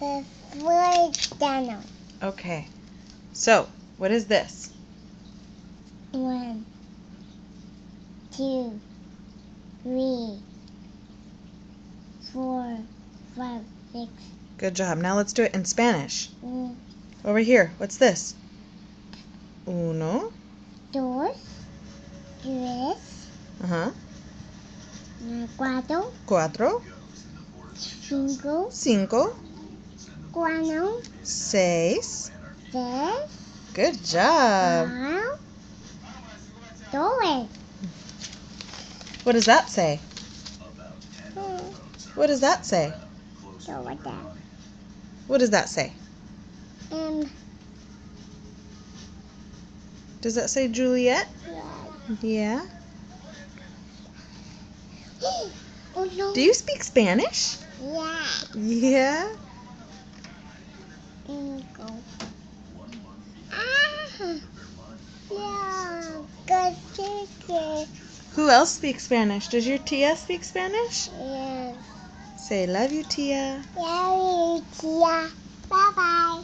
The first channel. Okay. So, what is this? 1, 2, 3, 4, 5, 6. Good job. Now let's do it in Spanish. Mm, Over here. What's this? Uno. 2, 3, Uh-huh. 4, Cuatro. 5, Cinco. 4, Seis. 6, Good job. 5, 2. What does that say? What does that say? So what that? What does that say? Does that say Juliet? Yeah. Yeah. Oh no. Do you speak Spanish? Yeah. Yeah. Go. Ah. Yeah. Good chicken. Who else speaks Spanish? Does your Tia speak Spanish? Yes. Say, love you, Tia. Yeah. Bye bye.